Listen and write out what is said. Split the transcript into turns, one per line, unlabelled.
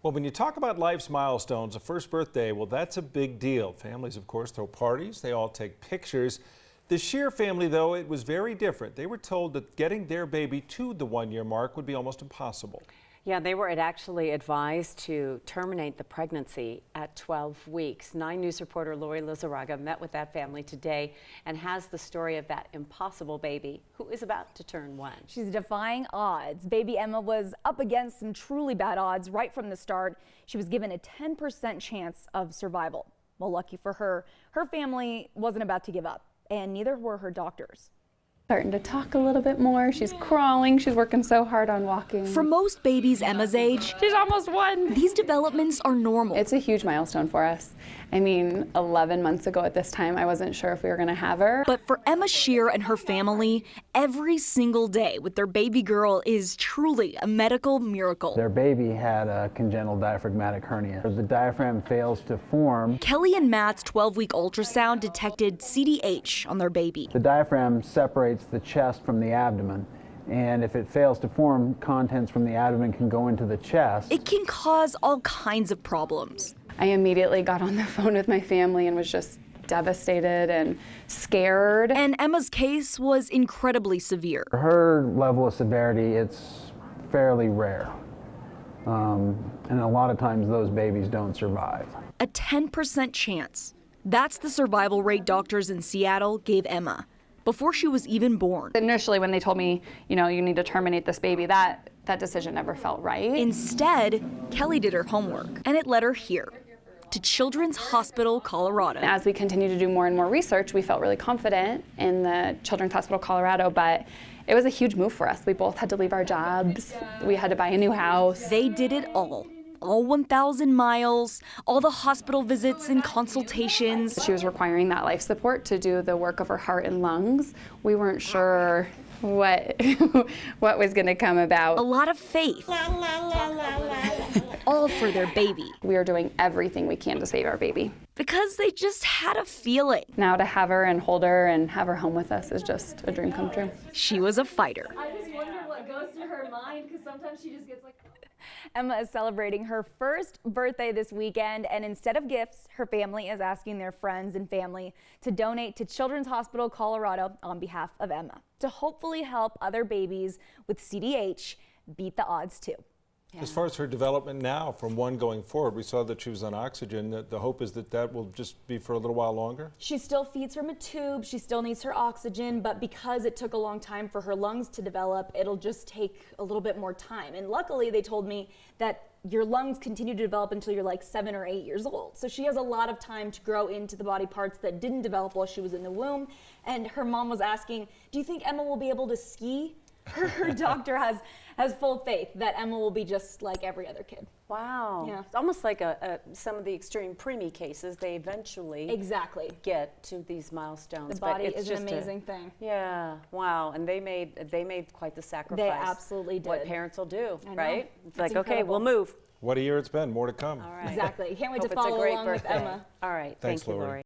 Well, when you talk about life's milestones, a first birthday, well, that's a big deal. Families, of course, throw parties. They all take pictures. The Shear family, though, it was very different. They were told that getting their baby to the one-year mark would be almost impossible.
Yeah, they were actually advised to terminate the pregnancy at 12 weeks. 9 News reporter Lori Lizarraga met with that family today and has the story of that impossible baby who is about to turn 1.
She's defying odds. Baby Emma was up against some truly bad odds right from the start. She was given a 10% chance of survival. Well, lucky for her, her family wasn't about to give up, and neither were her doctors.
Starting to talk a little bit more. She's crawling. She's working so hard on walking.
For most babies Emma's age,
She's almost 1.
these developments are normal.
It's a huge milestone for us. I mean, 11 months ago at this time, I wasn't sure if we were going to have her.
But for Emma Shear and her family, every single day with their baby girl is truly a medical miracle.
Their baby had a congenital diaphragmatic hernia. The diaphragm fails to form.
Kelly and Matt's 12-week ultrasound detected CDH on their baby.
The diaphragm separates the chest from the abdomen, and if it fails to form, contents from the abdomen can go into the chest.
It can cause all kinds of problems.
I immediately got on the phone with my family and was just devastated and scared.
And Emma's case was incredibly severe.
Her level of severity, it's fairly rare, and a lot of times those babies don't survive.
A 10% chance. That's the survival rate doctors in Seattle gave Emma before she was even born.
Initially, when they told me, you need to terminate this baby, that decision never felt right.
Instead, Kelly did her homework, and it led her here, to Children's Hospital, Colorado.
As we continue to do more and more research, we felt really confident in the Children's Hospital Colorado, but it was a huge move for us. We both had to leave our jobs. We had to buy a new house.
They did it all 1,000 miles, all the hospital visits and consultations.
She was requiring that life support to do the work of her heart and lungs. We weren't sure what was going to come about.
A lot of faith. All for their baby.
We are doing everything we can to save our baby.
Because they just had a feeling.
Now to have her and hold her and have her home with us is just a dream come true.
She was a fighter.
I just wonder what goes through her mind, because sometimes she just gets like... Emma is celebrating her first birthday this weekend, and instead of gifts, her family is asking their friends and family to donate to Children's Hospital Colorado on behalf of Emma, to hopefully help other babies with CDH beat the odds too.
Yeah. As far as her development now, from 1 going forward, we saw that she was on oxygen. The hope is that that will just be for a little while longer?
She still feeds from a tube. She still needs her oxygen, but because it took a long time for her lungs to develop, it'll just take a little bit more time. And luckily, they told me that your lungs continue to develop until you're like 7 or 8 years old. So she has a lot of time to grow into the body parts that didn't develop while she was in the womb. And her mom was asking, do you think Emma will be able to ski? Her doctor has full faith that Emma will be just like every other kid.
Wow.
Yeah.
It's almost like some of the extreme preemie cases, they eventually get to these milestones.
The body is an amazing thing.
Yeah. Wow. And they made quite the sacrifice.
They absolutely did.
What parents will do, right? It's like,
incredible.
Okay, we'll move.
What a year it's been. More to come.
All right.
Exactly. Can't wait
Hope
to
it's a
follow
great
along
birthday.
with Emma.
All right.
Thanks,
Thank you,
Lori.
Lori.